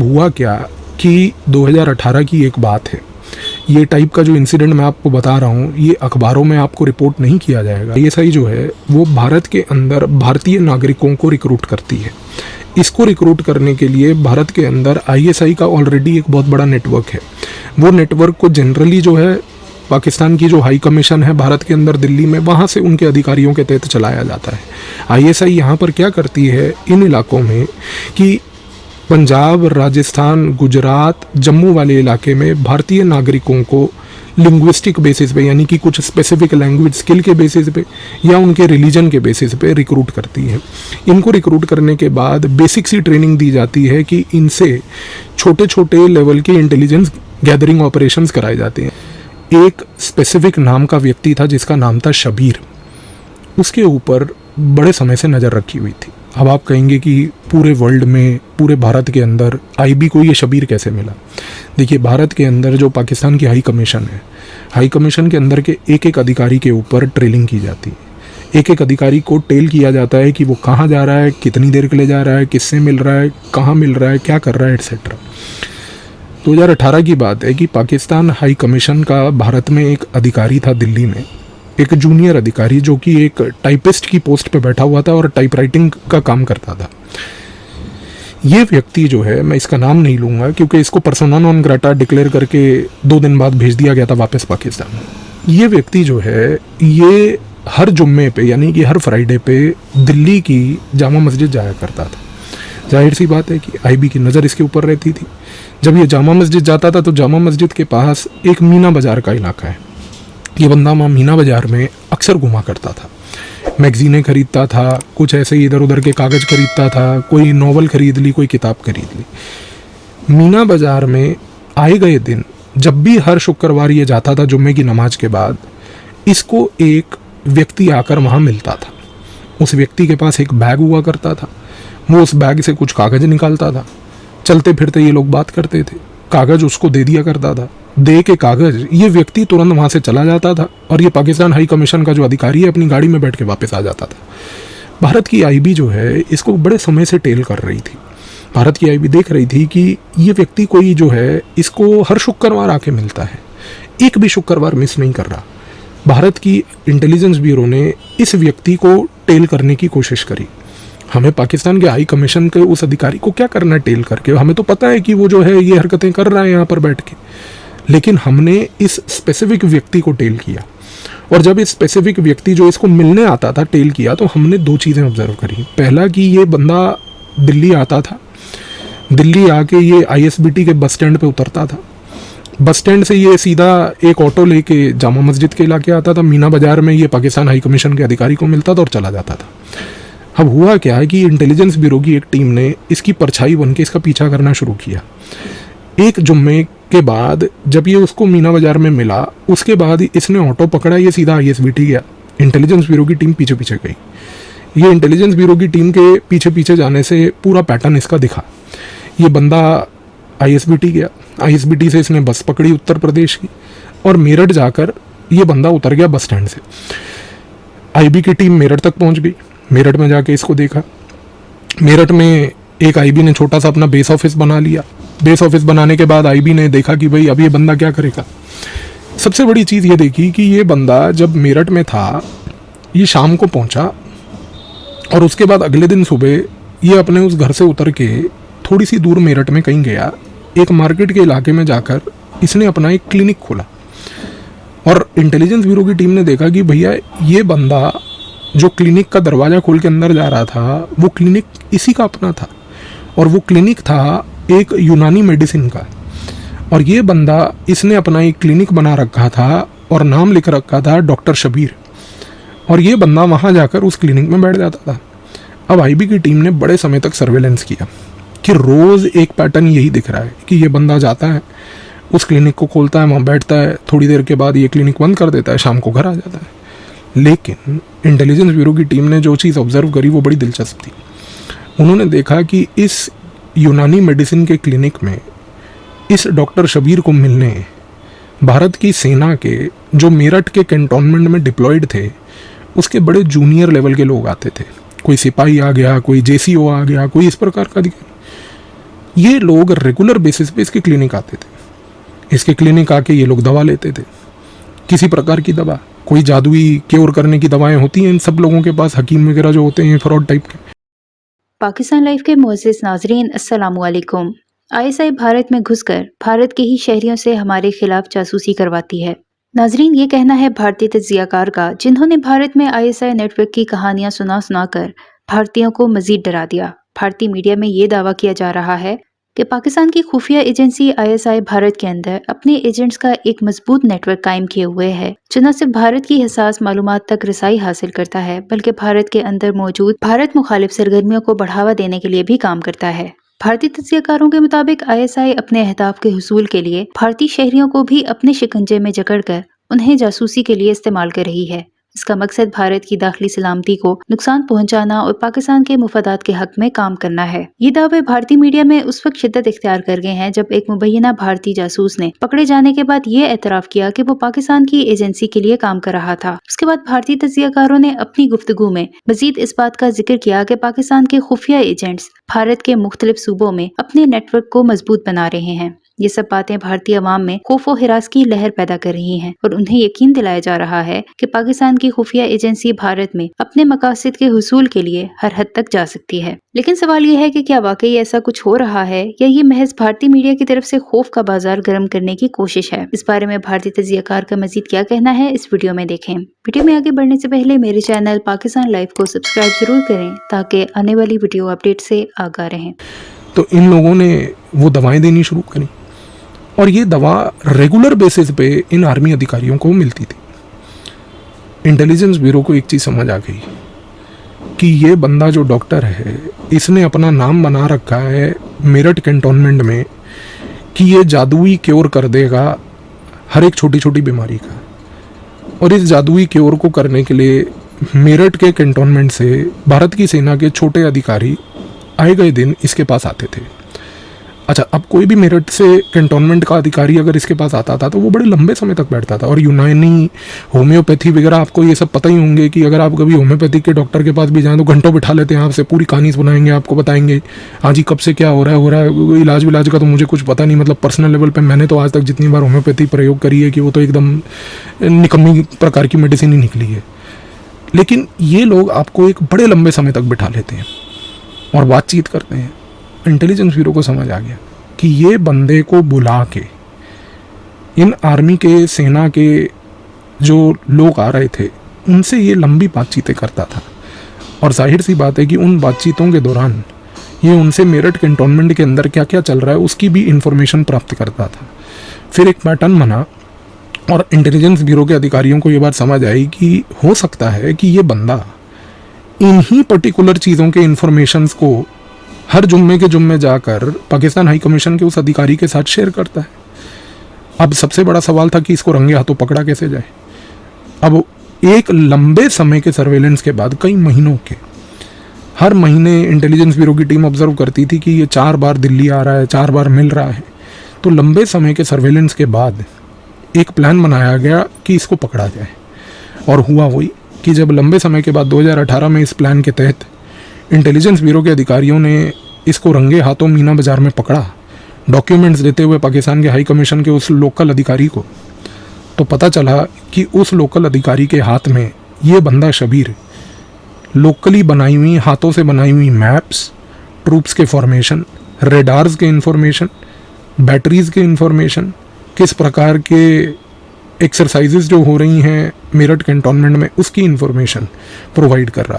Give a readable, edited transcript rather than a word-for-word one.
हुआ क्या कि 2018 की एक बात है, ये टाइप का जो इंसिडेंट मैं आपको बता रहा हूँ ये अखबारों में आपको रिपोर्ट नहीं किया जाएगा। आईएसआई जो है वो भारत के अंदर भारतीय नागरिकों को रिक्रूट करती है। इसको रिक्रूट करने के लिए भारत के अंदर आईएसआई का ऑलरेडी एक बहुत बड़ा नेटवर्क है। वो नेटवर्क को जनरली जो है पाकिस्तान की जो हाई कमीशन है भारत के अंदर दिल्ली में, वहाँ से उनके अधिकारियों के तहत चलाया जाता है। आईएसआई यहाँ पर क्या करती है इन इलाकों में कि पंजाब, राजस्थान, गुजरात, जम्मू वाले इलाके में भारतीय नागरिकों को लिंग्विस्टिक बेसिस पे, यानी कि कुछ स्पेसिफिक लैंग्वेज स्किल के बेसिस पे या उनके रिलीजन के बेसिस पे रिक्रूट करती है। इनको रिक्रूट करने के बाद बेसिक सी ट्रेनिंग दी जाती है कि इनसे छोटे छोटे लेवल के इंटेलिजेंस गैदरिंग ऑपरेशंस कराए जाते हैं। एक स्पेसिफिक नाम का व्यक्ति था जिसका नाम था शबीर, उसके ऊपर बड़े समय से नज़र रखी हुई थी। अब आप कहेंगे कि पूरे वर्ल्ड में, पूरे भारत के अंदर आईबी को ये शबीर कैसे मिला? देखिए, भारत के अंदर जो पाकिस्तान की हाई कमीशन है, हाई कमीशन के अंदर के एक एक अधिकारी के ऊपर ट्रेलिंग की जाती है। एक एक अधिकारी को टेल किया जाता है कि वो कहाँ जा रहा है, कितनी देर के लिए जा रहा है, किससे मिल रहा है, कहाँ मिल रहा है, क्या कर रहा है, एट्सेट्रा। 2018 की बात है कि पाकिस्तान हाई कमीशन का भारत में एक अधिकारी था दिल्ली में, एक जूनियर अधिकारी जो कि एक टाइपिस्ट की पोस्ट पे बैठा हुआ था और टाइपराइटिंग का काम करता था। ये व्यक्ति जो है, मैं इसका नाम नहीं लूँगा क्योंकि इसको पर्सोना नॉन ग्राटा डिक्लेयर करके 2 दिन बाद भेज दिया गया था वापस पाकिस्तान। ये व्यक्ति जो है ये हर जुम्मे पे, यानी कि हर फ्राइडे पे दिल्ली की जामा मस्जिद जाया करता था। जाहिर सी बात है कि आईबी की नज़र इसके ऊपर रहती थी। जब ये जामा मस्जिद जाता था तो जामा मस्जिद के पास एक मीना बाज़ार का इलाका है। ये बंदा वहाँ मीना बाज़ार में अक्सर घुमा करता था, मैगज़ीनें खरीदता था, कुछ ऐसे ही इधर उधर के कागज़ खरीदता था, कोई नॉवल खरीद ली, कोई किताब खरीद ली। मीना बाज़ार में आए गए दिन जब भी हर शुक्रवार ये जाता था जुम्मे की नमाज के बाद, इसको एक व्यक्ति आकर वहाँ मिलता था। उस व्यक्ति के पास एक बैग हुआ करता था, वो उस बैग से कुछ कागज़ निकालता था। चलते फिरते ये लोग बात करते थे, कागज़ उसको दे दिया करता था। दे के कागज़ ये व्यक्ति तुरंत वहाँ से चला जाता था और ये पाकिस्तान हाई कमीशन का जो अधिकारी है अपनी गाड़ी में बैठ के वापस आ जाता था। भारत की आईबी जो है इसको बड़े समय से टेल कर रही थी। भारत की आईबी देख रही थी कि ये व्यक्ति कोई जो है इसको हर शुक्रवार आके मिलता है, एक भी शुक्रवार मिस नहीं कर रहा। भारत की इंटेलिजेंस ब्यूरो ने इस व्यक्ति को टेल करने की कोशिश करी। हमें पाकिस्तान के हाई कमीशन के उस अधिकारी को क्या करना है टेल करके, हमें तो पता है कि वो जो है ये हरकतें कर रहा है यहाँ पर बैठ के, लेकिन हमने इस स्पेसिफिक व्यक्ति को टेल किया। और जब इस स्पेसिफिक व्यक्ति जो इसको मिलने आता था टेल किया, तो हमने 2 चीज़ें ऑब्जर्व करी। पहला कि ये बंदा दिल्ली आता था, दिल्ली आके ये आईएसबीटी के बस स्टैंड पे उतरता था, बस स्टैंड से ये सीधा एक ऑटो लेके जामा मस्जिद के इलाके आता था, मीना बाज़ार में ये पाकिस्तान हाई कमीशन के अधिकारी को मिलता था और चला जाता था। अब हुआ क्या है कि इंटेलिजेंस ब्यूरो की एक टीम ने इसकी परछाई बन के इसका पीछा करना शुरू किया। एक जुम्मे के बाद जब ये उसको मीना बाज़ार में मिला, उसके बाद इसने ऑटो पकड़ा, ये सीधा आईएसबीटी गया। इंटेलिजेंस ब्यूरो की टीम पीछे पीछे गई। ये इंटेलिजेंस ब्यूरो की टीम के पीछे पीछे जाने से पूरा पैटर्न इसका दिखा। ये बंदा आईएसबीटी गया, आईएसबीटी से इसने बस पकड़ी उत्तर प्रदेश की, और मेरठ जाकर ये बंदा उतर गया बस स्टैंड से। आईबी की टीम मेरठ तक पहुंच गई। मेरठ में जाके इसको देखा। मेरठ में एक आईबी ने छोटा सा अपना बेस ऑफिस बना लिया। बेस ऑफिस बनाने के बाद आईबी ने देखा कि भाई अब ये बंदा क्या करेगा। सबसे बड़ी चीज़ ये देखी कि ये बंदा जब मेरठ में था, ये शाम को पहुंचा और उसके बाद अगले दिन सुबह ये अपने उस घर से उतर के थोड़ी सी दूर मेरठ में कहीं गया। एक मार्केट के इलाके में जाकर इसने अपना एक क्लिनिक खोला और इंटेलिजेंस ब्यूरो की टीम ने देखा कि भैया ये बंदा जो क्लिनिक का दरवाज़ा खोल के अंदर जा रहा था, वो क्लिनिक इसी का अपना था, और वो क्लिनिक था एक यूनानी मेडिसिन का। और ये बंदा, इसने अपना एक क्लिनिक बना रखा था और नाम लिख रखा था डॉक्टर शबीर, और ये बंदा वहाँ जाकर उस क्लिनिक में बैठ जाता था। अब आईबी की टीम ने बड़े समय तक सर्वेलेंस किया कि रोज़ एक पैटर्न यही दिख रहा है कि ये बंदा जाता है, उस क्लिनिक को खोलता है, वहाँ बैठता है, थोड़ी देर के बाद ये क्लिनिक बंद कर देता है, शाम को घर आ जाता है। लेकिन इंटेलिजेंस ब्यूरो की टीम ने जो चीज़ ऑब्जर्व करी वो बड़ी दिलचस्प थी। उन्होंने देखा कि इस यूनानी मेडिसिन के क्लिनिक में इस डॉक्टर शबीर को मिलने भारत की सेना के जो मेरठ के कैंटोनमेंट में डिप्लॉयड थे, उसके बड़े जूनियर लेवल के लोग आते थे। कोई सिपाही आ गया, कोई जेसीओ आ गया, कोई इस प्रकार का ये लोग रेगुलर बेसिस पे इसके क्लिनिक आते थे। इसके क्लिनिक आके ये लोग दवा लेते थे, किसी प्रकार की दवा, कोई जादुई क्योर करने की दवाएं होती हैं इन सब लोगों के पास, हकीम वगैरह जो होते हैं फ्रॉड टाइप के। पाकिस्तान लाइव के मोअज़्ज़िज़ नाज़रीन, अस्सलामु अलैकुम। आईएसआई भारत में घुसकर भारत के ही शहरियों से हमारे खिलाफ जासूसी करवाती है। नाज़रीन, ये कहना है भारतीय तज्ज़ियाकार का, जिन्होंने भारत में आईएसआई नेटवर्क की कहानियां सुना कर भारतीयों को मजीद डरा दिया। भारतीय मीडिया में ये दावा किया जा रहा है कि पाकिस्तान की खुफिया एजेंसी आईएसआई भारत के अंदर अपने एजेंट्स का एक मजबूत नेटवर्क कायम किए हुए है, जो न सिर्फ भारत की हिसास मालूमात तक रसाई हासिल करता है, बल्कि भारत के अंदर मौजूद भारत मुखालिफ सरगर्मियों को बढ़ावा देने के लिए भी काम करता है। भारतीय तज्ज़ियाकारों के मुताबिक आईएसआई अपने अहदाफ के हुसूल के लिए भारतीय शहरियों को भी अपने शिकंजे में जकड़कर उन्हें जासूसी के लिए इस्तेमाल कर रही है। इसका मकसद भारत की दाखिली सलामती को नुकसान पहुंचाना और पाकिस्तान के मुफादात के हक में काम करना है। ये दावे भारतीय मीडिया में उस वक्त शिद्दत इख्तियार कर गए हैं जब एक मुबैना भारतीय जासूस ने पकड़े जाने के बाद ये एतराफ किया कि वो पाकिस्तान की एजेंसी के लिए काम कर रहा था। उसके बाद भारतीय तज्ज़ियाकारों ने अपनी गुफ्तगू में मजीद इस बात का जिक्र किया कि पाकिस्तान के खुफिया एजेंट्स भारत के मुख्तलिफ सूबों में अपने नेटवर्क को मजबूत बना रहे हैं। ये सब बातें भारतीय अवाम में खौफ व हिरास की लहर पैदा कर रही हैं और उन्हें यकीन दिलाया जा रहा है कि पाकिस्तान की खुफिया एजेंसी भारत में अपने मकासद के हुसूल के लिए हर हद तक जा सकती है। लेकिन सवाल ये है कि क्या वाकई ऐसा कुछ हो रहा है या ये महज भारतीय मीडिया की तरफ से खौफ का बाजार गर्म करने की कोशिश है। इस बारे में भारतीय तज्ज़ियाकार का मजीद क्या कहना है, इस वीडियो में देखें। वीडियो में आगे बढ़ने से पहले मेरे चैनल पाकिस्तान लाइव को सब्सक्राइब जरूर करें ताकि आने वाली वीडियो अपडेट से आगाह रहें। तो इन लोगों ने वो दवाएं देनी शुरू करी और ये दवा रेगुलर बेसिस पे इन आर्मी अधिकारियों को मिलती थी। इंटेलिजेंस ब्यूरो को एक चीज़ समझ आ गई कि ये बंदा जो डॉक्टर है, इसने अपना नाम बना रखा है मेरठ कैंटोनमेंट में कि ये जादुई क्योर कर देगा हर एक छोटी छोटी बीमारी का। और इस जादुई क्योर को करने के लिए मेरठ के कैंटोनमेंट से भारत की सेना के छोटे अधिकारी आए गए दिन इसके पास आते थे। अच्छा, अब कोई भी मेरठ से कैंटोनमेंट का अधिकारी अगर इसके पास आता था तो वो बड़े लंबे समय तक बैठता था। और यूनानी, होम्योपैथी वगैरह आपको ये सब पता ही होंगे कि अगर आप कभी होम्योपैथिक के डॉक्टर के पास भी जाएं तो घंटों बिठा लेते हैं, आपसे पूरी कहानी सुनाएंगे, आपको बताएंगे हाँ जी कब से क्या हो रहा है। इलाज विलाज का तो मुझे कुछ पता नहीं, मतलब पर्सनल लेवल पर मैंने तो आज तक जितनी बार होम्योपैथी प्रयोग करी है कि वो तो एकदम निकम्मी प्रकार की मेडिसिन ही निकली है। लेकिन ये लोग आपको एक बड़े लंबे समय तक बिठा लेते हैं और बातचीत करते हैं। इंटेलिजेंस ब्यूरो को समझ आ गया कि ये बंदे को बुला के इन आर्मी के, सेना के जो लोग आ रहे थे उनसे ये लंबी बातचीतें करता था। और जाहिर सी बात है कि उन बातचीतों के दौरान ये उनसे मेरठ कैंटोनमेंट के अंदर क्या क्या चल रहा है उसकी भी इंफॉर्मेशन प्राप्त करता था। फिर एक पैटर्न बना और इंटेलिजेंस ब्यूरो के अधिकारियों को ये बात समझ आई कि हो सकता है कि ये बंदा इन्हीं पर्टिकुलर चीज़ों के इंफॉर्मेशंस को हर जुम्मे के जुम्मे जाकर पाकिस्तान हाई कमीशन के उस अधिकारी के साथ शेयर करता है। अब सबसे बड़ा सवाल था कि इसको रंगे हाथों पकड़ा कैसे जाए। अब एक लंबे समय के सर्वेलेंस के बाद, कई महीनों के, हर महीने इंटेलिजेंस ब्यूरो की टीम ऑब्जर्व करती थी कि ये 4 बार दिल्ली आ रहा है, 4 बार मिल रहा है। तो लंबे समय के सर्वेलेंस के बाद एक प्लान बनाया गया कि इसको पकड़ा जाए। और हुआ वही कि जब लंबे समय के बाद 2018 में इस प्लान के तहत इंटेलिजेंस ब्यूरो के अधिकारियों ने इसको रंगे हाथों मीना बाजार में पकड़ा, डॉक्यूमेंट्स देते हुए पाकिस्तान के हाई कमीशन के उस लोकल अधिकारी को, तो पता चला कि उस लोकल अधिकारी के हाथ में ये बंदा शबीर लोकली बनाई हुई, हाथों से बनाई हुई मैप्स, ट्रूप्स के फॉर्मेशन, रेडार्स के इंफॉर्मेशन, बैटरीज के इंफॉर्मेशन, किस प्रकार के एक्सरसाइजेज जो हो रही हैं मेरठ कैंटोनमेंट में उसकी इंफॉर्मेशन प्रोवाइड कर रहा था।